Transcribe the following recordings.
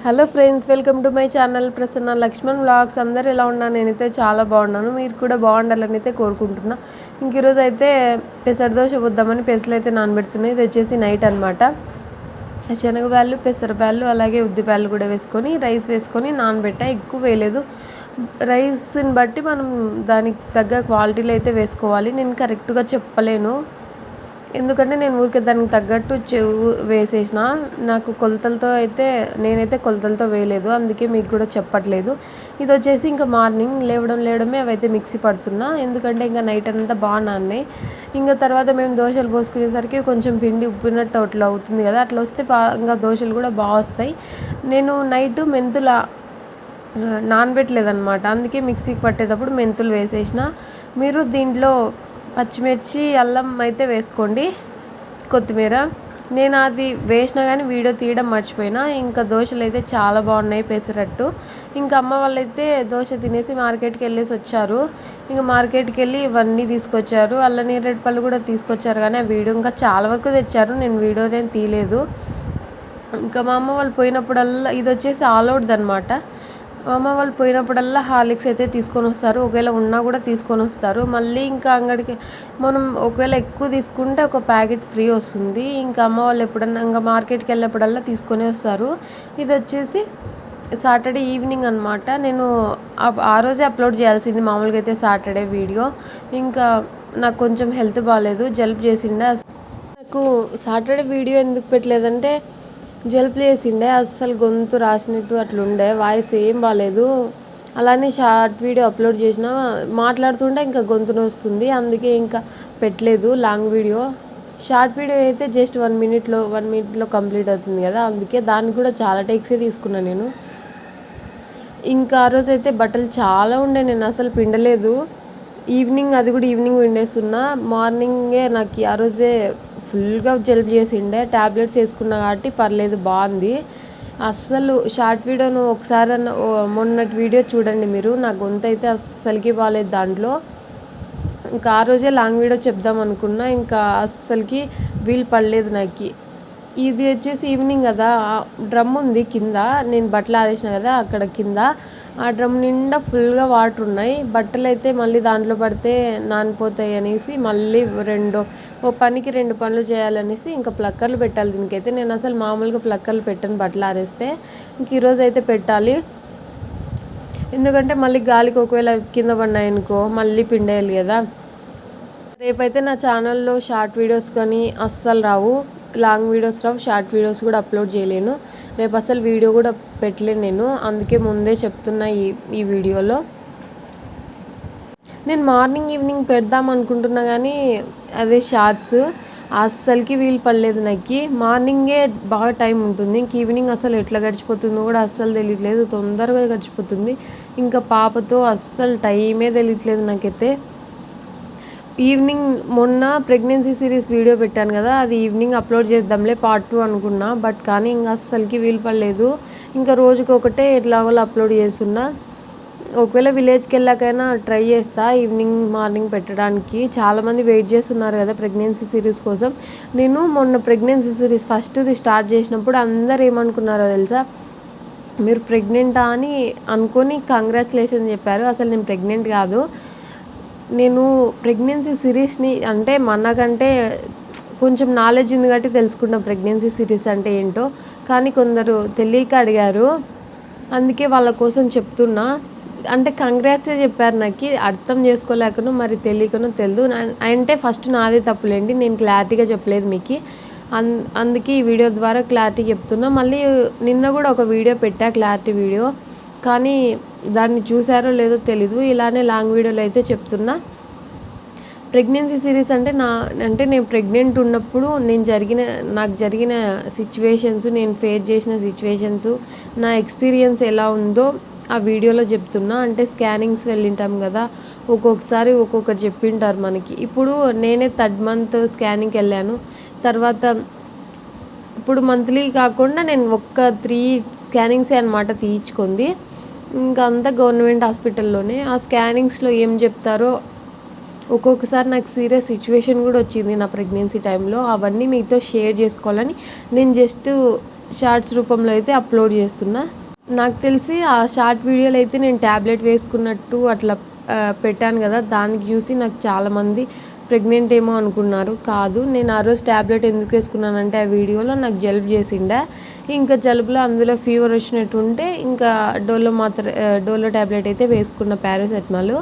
Hello friends, welcome to my channel Prasanna Laxman vlogs. అందరు ఎలా ఉన్నా? నేనైతే చాలా బాగున్నాను. మీరు కూడా బాగుండాలని అయితే కోరుకుంటున్నా. ఇంక ఈరోజు అయితే పెసర దోశ వద్దామని పెసలు అయితే నానబెడుతున్నాయి. ఇది వచ్చేసి నైట్ అనమాట. శనగబ్యాళ్ళు, పెసరబ్యాళ్ళు, అలాగే ఉద్దిబ్యాళ్ళు కూడా వేసుకొని రైస్ వేసుకొని నానబెట్టా. ఎక్కువ వేయలేదు. రైస్ని బట్టి మనం దానికి తగ్గ క్వాలిటీలో అయితే వేసుకోవాలి. నేను కరెక్ట్గా చెప్పలేను, ఎందుకంటే నేను ఊరికే దానికి తగ్గట్టు వేసేసిన. నాకు కొలతలతో అయితే నేనైతే కొలతలతో వేయలేదు, అందుకే మీకు కూడా చెప్పట్లేదు. ఇది వచ్చేసి ఇంకా మార్నింగ్ లేవడమే అవైతే మిక్సీ పడుతున్నా, ఎందుకంటే ఇంకా నైట్ అంతా బాగా నాన్నాయి. ఇంకా తర్వాత మేము దోశలు పోసుకునేసరికి కొంచెం పిండి ఉప్పినట్టు అట్లా అవుతుంది కదా, అట్లా వస్తే ఇంకా దోశలు కూడా బాగా వస్తాయి. నేను నైట్ మెంతుల నానబెట్టలేదన్నమాట, అందుకే మిక్సీకి పట్టేటప్పుడు మెంతులు వేసేసిన. మీరు దీంట్లో పచ్చిమిర్చి, అల్లం అయితే వేసుకోండి, కొత్తిమీర. నేను అది వేసినా కానీ వీడియో తీయడం మర్చిపోయినా. ఇంకా దోశలు అయితే చాలా బాగున్నాయి, పెసరట్టు. ఇంకా అమ్మ వాళ్ళైతే దోశ తినేసి మార్కెట్కి వెళ్ళేసి వచ్చారు. ఇంకా మార్కెట్కి వెళ్ళి ఇవన్నీ తీసుకొచ్చారు, అల్ల నేరేడు పళ్ళు కూడా తీసుకొచ్చారు. కానీ ఆ వీడియో ఇంకా చాలా వరకు తెచ్చారు, నేను వీడియో ఏం తీయలేదు. ఇంకా మా అమ్మ వాళ్ళు పోయినప్పుడల్లా ఇది వచ్చేసి ఆల్ అవుట్ది అనమాట. మా అమ్మ వాళ్ళు పోయినప్పుడల్లా హార్లిక్స్ అయితే తీసుకొని వస్తారు, ఒకవేళ ఉన్నా కూడా తీసుకొని వస్తారు. మళ్ళీ ఇంకా అంగడికి మనం ఒకవేళ ఎక్కువ తీసుకుంటే ఒక ప్యాకెట్ ఫ్రీ వస్తుంది. ఇంకా అమ్మ వాళ్ళు ఎప్పుడన్నా ఇంకా మార్కెట్కి వెళ్ళినప్పుడల్లా తీసుకొని వస్తారు. ఇది వచ్చేసి సాటర్డే ఈవినింగ్ అనమాట. నేను ఆ రోజే అప్లోడ్ చేయాల్సింది మామూలుగా అయితే సాటర్డే వీడియో. ఇంకా నాకు కొంచెం హెల్త్ బాగాలేదు, జలుబు చేసిండే. నాకు సాటర్డే వీడియో ఎందుకు పెట్టలేదంటే జలుబు చేసిండే, అస్సలు గొంతు రాసినట్టు అట్లుండే, వాయిస్ ఏం బాగాలేదు. అలానే షార్ట్ వీడియో అప్లోడ్ చేసిన, మాట్లాడుతుంటే ఇంకా గొంతును వస్తుంది, అందుకే ఇంకా పెట్టలేదు లాంగ్ వీడియో. షార్ట్ వీడియో అయితే జస్ట్ 1 మినిట్లో కంప్లీట్ అవుతుంది కదా, అందుకే దానికి కూడా చాలా టేక్సే తీసుకున్నాను నేను. ఇంకా ఆ రోజు అయితే బట్టలు చాలా ఉండే, నేను అసలు పిండలేదు. ఈవినింగ్ అది కూడా ఈవినింగ్ పిండేస్తున్నా. మార్నింగే నాకు ఆ రోజే ఫుల్గా జలుబు చేసిండే, ట్యాబ్లెట్స్ వేసుకున్నా కాబట్టి పర్లేదు, బాగుంది. అస్సలు షార్ట్ వీడియోను ఒకసారి మొన్నటి వీడియో చూడండి మీరు, నా గొంతు అయితే అస్సలకి బాగాలేదు దాంట్లో. ఇంకా ఆ రోజే లాంగ్ వీడియో చెప్దాం అనుకున్నా, ఇంకా అస్సలకి వీలు పడలేదు నాకు. ఇది వచ్చేసి ఈవినింగ్ కదా, డ్రమ్ ఉంది కింద, నేను బట్టలు ఆరేసిన కదా అక్కడ కింద, ఆ డ్రమ్ నిండా ఫుల్గా వాటర్ ఉన్నాయి. బట్టలు అయితే మళ్ళీ దాంట్లో పడితే నానిపోతాయి అనేసి మళ్ళీ ఓ పనికి 2 పనులు చేయాలనేసి ఇంకా ప్లక్కర్లు పెట్టాలి దీనికైతే. నేను అసలు మామూలుగా ప్లక్కర్లు పెట్టాను బట్టలు ఆరేస్తే, ఇంక ఈరోజు అయితే పెట్టాలి. ఎందుకంటే మళ్ళీ గాలికి ఒకవేళ కింద పడినాయనుకో మళ్ళీ పిండేయాలి కదా. రేపైతే నా ఛానల్లో షార్ట్ వీడియోస్ కానీ అస్సలు రావు, లాంగ్ వీడియోస్ రావు, షార్ట్ వీడియోస్ కూడా అప్లోడ్ చేయలేను. రేపు అసలు వీడియో కూడా పెట్టలేను నేను, అందుకే ముందే చెప్తున్నా ఈ వీడియోలో. నేను మార్నింగ్ ఈవినింగ్ పెడదాం అనుకుంటున్నా కానీ అదే షార్ట్స్ అస్సలకి వీలు పడలేదు నాకు. మార్నింగే బాగా టైం ఉంటుంది, ఇంక ఈవినింగ్ అసలు ఎట్లా గడిచిపోతుందో కూడా అస్సలు తెలియట్లేదు, తొందరగా గడిచిపోతుంది. ఇంకా పాపతో అస్సలు టైమే తెలియట్లేదు నాకైతే. ఈవినింగ్ మొన్న ప్రెగ్నెన్సీ సిరీస్ వీడియో పెట్టాను కదా, అది ఈవినింగ్ అప్లోడ్ చేద్దాంలే పార్ట్ 2 అనుకున్నా, బట్ కానీ ఇంకా అస్సలకి వీలు పడలేదు. ఇంకా రోజుకి ఒకటే ఎట్లాగో అప్లోడ్ చేస్తున్నా. ఒకవేళ విలేజ్కి వెళ్ళాకైనా ట్రై చేస్తా ఈవినింగ్ మార్నింగ్ పెట్టడానికి. చాలామంది వెయిట్ చేస్తున్నారు కదా ప్రెగ్నెన్సీ సిరీస్ కోసం. నేను మొన్న ప్రెగ్నెన్సీ సిరీస్ ఫస్ట్ది స్టార్ట్ చేసినప్పుడు అందరు ఏమనుకున్నారో తెలుసా, మీరు ప్రెగ్నెంటా అని అనుకొని కంగ్రాచులేషన్ చెప్పారు. అసలు నేను ప్రెగ్నెంట్ కాదు. నేను ప్రెగ్నెన్సీ సిరీస్ని అంటే మనకంటే కొంచెం నాలెడ్జ్ ఉంది కాబట్టి తెలుసుకున్న ప్రెగ్నెన్సీ సిరీస్ అంటే ఏంటో, కానీ కొందరు తెలియక అడిగారు, అందుకే వాళ్ళ కోసం చెప్తున్నా. అంటే కంగ్రాట్సే చెప్పారు, నాకు అర్థం చేసుకోలేకనో మరి తెలియకనో తెలియదు. అంటే ఫస్ట్ నాదే తప్పులేండి, నేను క్లారిటీగా చెప్పలేదు మీకు, అందుకే ఈ వీడియో ద్వారా క్లారిటీ చెప్తున్నా. మళ్ళీ నిన్న కూడా ఒక వీడియో పెట్టా, క్లారిటీ వీడియో, కానీ దాన్ని చూసారో లేదో తెలీదు. ఇలానే లాంగ్ వీడియోలో అయితే చెప్తున్నా. ప్రెగ్నెన్సీ సిరీస్ అంటే నేను ప్రెగ్నెంట్ ఉన్నప్పుడు నాకు జరిగిన సిచ్యువేషన్స్, నేను ఫేస్ చేసిన సిచ్యువేషన్స్, నా ఎక్స్పీరియన్స్ ఎలా ఉందో ఆ వీడియోలో చెప్తున్నా. అంటే స్కానింగ్స్ వెళ్ళింటాం కదా, ఒక్కొక్కసారి ఒక్కొక్కటి చెప్పింటారు మనకి. ఇప్పుడు నేనే 3rd మంత్ స్కానింగ్కి వెళ్ళాను. తర్వాత ఇప్పుడు మంత్లీ కాకుండా నేను 3 స్కానింగ్సే అనమాట తీయించుకుంది. ఇంకా అంతా గవర్నమెంట్ హాస్పిటల్లోనే. ఆ స్కానింగ్స్లో ఏం చెప్తారో, ఒక్కొక్కసారి నాకు సీరియస్ సిచ్యువేషన్ కూడా వచ్చింది నా ప్రెగ్నెన్సీ టైంలో, అవన్నీ మీతో షేర్ చేసుకోవాలని నేను జస్ట్ షార్ట్స్ రూపంలో అయితే అప్లోడ్ చేస్తున్నా. నాకు తెలిసి ఆ షార్ట్ వీడియోలో అయితే నేను ట్యాబ్లెట్ వేసుకున్నట్టు అట్లా పెట్టాను కదా, దానికి చూసి నాకు చాలామంది ప్రెగ్నెంట్ ఏమో అనుకున్నారు. కాదు, నేను ఆ రోజు ట్యాబ్లెట్ ఎందుకు వేసుకున్నానంటే ఆ వీడియోలో నాకు జలుబు చేసిండే. ఇంకా జలుబులో అందులో ఫీవర్ వచ్చినట్టు ఉంటే ఇంకా డోలో ట్యాబ్లెట్ అయితే వేసుకున్న, పారాసెటమాల్.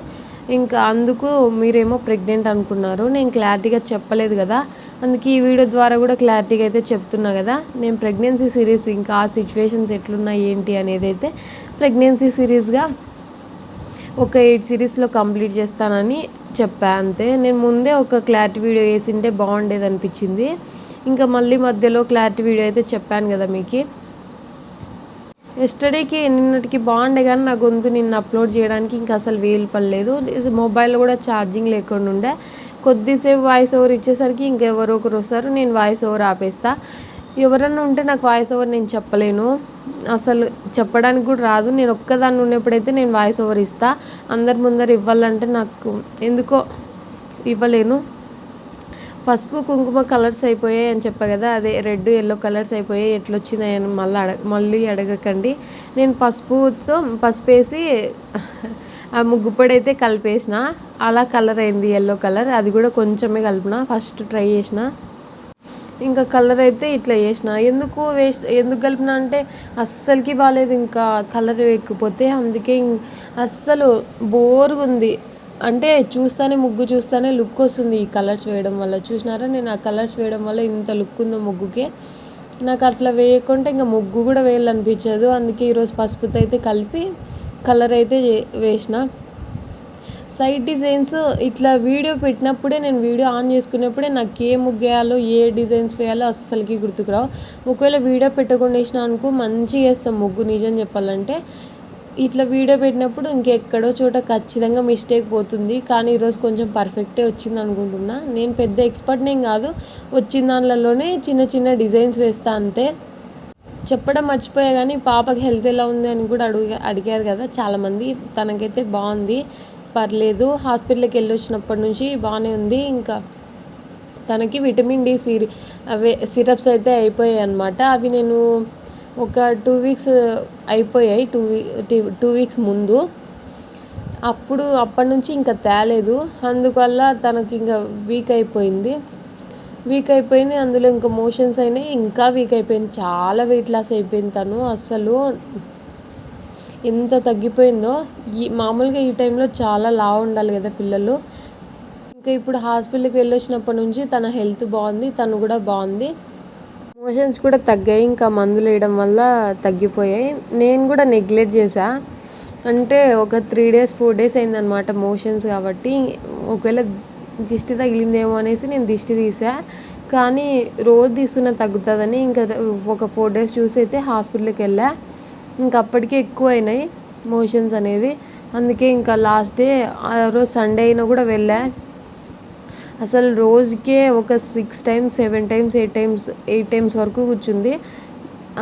ఇంకా అందుకు మీరేమో ప్రెగ్నెంట్ అనుకున్నారు. నేను క్లారిటీగా చెప్పలేదు కదా, అందుకే ఈ వీడియో ద్వారా కూడా క్లారిటీగా అయితే చెప్తున్నా కదా. నేను ప్రెగ్నెన్సీ సిరీస్ ఇంకా ఆ సిచ్యువేషన్స్ ఎట్లున్నాయి ఏంటి అనేది అయితే ప్రెగ్నెన్సీ సిరీస్గా ఒక 8 సిరీస్లో కంప్లీట్ చేస్తానని చెప్పా అంతే. నేను ముందే ఒక క్లారిటీ వీడియో వేసింటే బాగుండేది అనిపించింది. ఇంకా మళ్ళీ మధ్యలో క్లారిటీ వీడియో అయితే చెప్పాను కదా మీకు. ఎస్టర్డేకి నిన్నటికి బాగుండే కానీ నా గొంతు నిన్న అప్లోడ్ చేయడానికి ఇంకా అసలు వీలు పడలేదు. మొబైల్లో కూడా ఛార్జింగ్ లేకుండా ఉండే. కొద్దిసేపు వాయిస్ ఓవర్ ఇచ్చేసరికి ఇంకెవరో ఒకరు వస్తారు, నేను వాయిస్ ఓవర్ ఆపేస్తా. ఎవరన్నా ఉంటే నాకు వాయిస్ ఓవర్ నేను చెప్పలేను, అసలు చెప్పడానికి కూడా రాదు. నేను ఒక్కదాన్ని ఉన్నప్పుడైతే నేను వాయిస్ ఓవర్ ఇస్తా. అందరి ముందర ఇవ్వాలంటే నాకు ఎందుకో ఇవ్వలేను. పసుపు కుంకుమ కలర్స్ అయిపోయాయి అని చెప్పా కదా, అదే రెడ్ ఎల్లో కలర్స్ అయిపోయాయి. ఎట్లొచ్చినాయని మళ్ళీ అడగకండి. నేను పసుపు వేసి ఆ ముగ్గు పొడి అయితే కలిపేసిన, అలా కలర్ అయింది ఎల్లో కలర్. అది కూడా కొంచెమే కలిపిన, ఫస్ట్ ట్రై చేసిన. ఇంకా కలర్ అయితే ఇట్లా చేసిన. ఎందుకు కలిపిన అంటే అస్సలకి బాగాలేదు ఇంకా కలర్ ఎక్కిపోతే. అందుకే అస్సలు బోర్గా ఉంది. అంటే ముగ్గు చూస్తానే లుక్ వస్తుంది ఈ కలర్స్ వేయడం వల్ల. చూసినారా, నేను ఆ కలర్స్ వేయడం వల్ల ఇంత లుక్ ఉందో ముగ్గుకి. నాకు అట్లా వేయకుంటే ఇంకా ముగ్గు కూడా వేయాలనిపించదు. అందుకే ఈరోజు పసుపుతో అయితే కలిపి కలర్ అయితే వేసిన. సైడ్ డిజైన్స్ ఇట్లా వీడియో పెట్టినప్పుడే, నేను వీడియో ఆన్ చేసుకున్నప్పుడే నాకు ఏ ముగ్గు వేయాలో ఏ డిజైన్స్ వేయాలో అస్సలకి గుర్తుకురావు. ఒకవేళ వీడియో పెట్టకుండా వేసిన అనుకో మంచిగా వేస్తాం ముగ్గు, నిజం చెప్పాలంటే. ఇట్లా వీడియో పెట్టినప్పుడు ఇంకెక్కడో చోట ఖచ్చితంగా మిస్టేక్ పోతుంది. కానీ ఈరోజు కొంచెం పర్ఫెక్టే వచ్చింది అనుకుంటున్నా. నేను పెద్ద ఎక్స్పర్ట్నేం కాదు, వచ్చిన దానిలోనే చిన్న చిన్న డిజైన్స్ వేస్తా అంతే. చెప్పడం మర్చిపోయా కానీ పాపకి హెల్త్ ఎలా ఉంది అని కూడా అడిగారు కదా చాలామంది. తనకైతే బాగుంది, పర్లేదు. హాస్పిటల్కి వెళ్ళి వచ్చినప్పటి నుంచి బాగానే ఉంది. ఇంకా తనకి విటమిన్ డి సిరప్స్ అయితే అయిపోయాయి అన్నమాట. అవి నేను ఒక 2 వీక్స్ అయిపోయాయి, 2 వీక్స్ ముందు. అప్పటి నుంచి ఇంకా తేలేదు. అందువల్ల తనకి ఇంకా వీక్ అయిపోయింది. అందులో ఇంకా మోషన్స్ అయినాయి, ఇంకా వీక్ అయిపోయింది. చాలా వెయిట్ లాస్ అయిపోయింది తను. అస్సలు ఎంత తగ్గిపోయిందో. మామూలుగా ఈ టైంలో చాలా లావు ఉండాలి కదా పిల్లలు. ఇంకా ఇప్పుడు హాస్పిటల్కి వెళ్ళొచ్చినప్పటి నుంచి తన హెల్త్ బాగుంది, తను కూడా బాగుంది. మోషన్స్ కూడా తగ్గాయి, ఇంకా మందులు వేయడం వల్ల తగ్గిపోయాయి. నేను కూడా నెగ్లెక్ట్ చేశా, అంటే ఒక 3 days 4 days అయిందనమాట మోషన్స్. కాబట్టి ఒకవేళ దిష్టి తగిలిందేమో అనేసి నేను దిష్టి తీసా. కానీ రోజు తీసుకున్న తగ్గుతుందని ఇంకా ఒక 4 days చూసి అయితే హాస్పిటల్కి వెళ్ళా. ఇంకా అప్పటికే ఎక్కువ అయినాయి మోషన్స్ అనేది. అందుకే ఇంకా లాస్ట్ డే ఆ రోజు సండే అయినా కూడా వెళ్ళా. అసలు రోజుకే ఒక 6 times 7 times 8 times వరకు కూర్చుంది.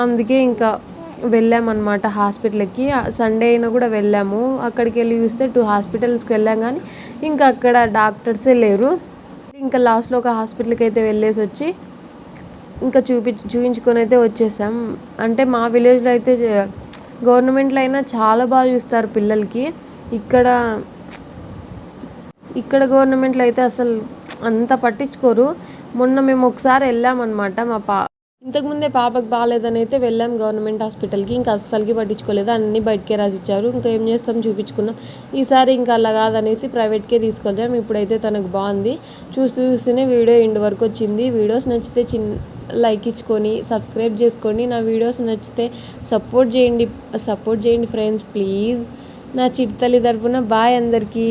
అందుకే ఇంకా వెళ్ళామన్నమాట హాస్పిటల్కి. సండే అయినా కూడా వెళ్ళాము. అక్కడికి వెళ్ళి చూస్తే 2 hospitals వెళ్ళాం కానీ ఇంకా అక్కడ డాక్టర్సే లేరు. ఇంకా లాస్ట్లో ఒక హాస్పిటల్కి అయితే వెళ్ళేసి వచ్చి ఇంకా చూపించుకొని అయితే వచ్చేసాం. అంటే మా విలేజ్లో అయితే గవర్నమెంట్లో అయినా చాలా బాగా చూస్తారు పిల్లలకి. ఇక్కడ గవర్నమెంట్లో అయితే అసలు అంత పట్టించుకోరు. మొన్న మేము ఒకసారి వెళ్ళామన్నమాట, ఇంతకుముందే పాపకు బాగాలేదని అయితే వెళ్ళాం గవర్నమెంట్ హాస్పిటల్కి. ఇంకా అస్సలకి పట్టించుకోలేదు, అన్నీ బయటకే రాసిచ్చారు. ఇంకా ఏం చేస్తాం, చూపించుకున్నాం. ఈసారి ఇంకా అలా కాదనేసి ప్రైవేట్కే తీసుకెళ్ళాం. ఇప్పుడైతే తనకు బాగుంది. చూస్తూనే వీడియో ఎండ్ వరకు వచ్చింది. వీడియోస్ నచ్చితే లైక్ ఇచ్చుకొని సబ్స్క్రైబ్ చేసుకోండి. నా వీడియోస్ నచ్చితే సపోర్ట్ చేయండి ఫ్రెండ్స్, ప్లీజ్. నా చిట్టి తల్లి తరపున బాయ్ అందరికీ.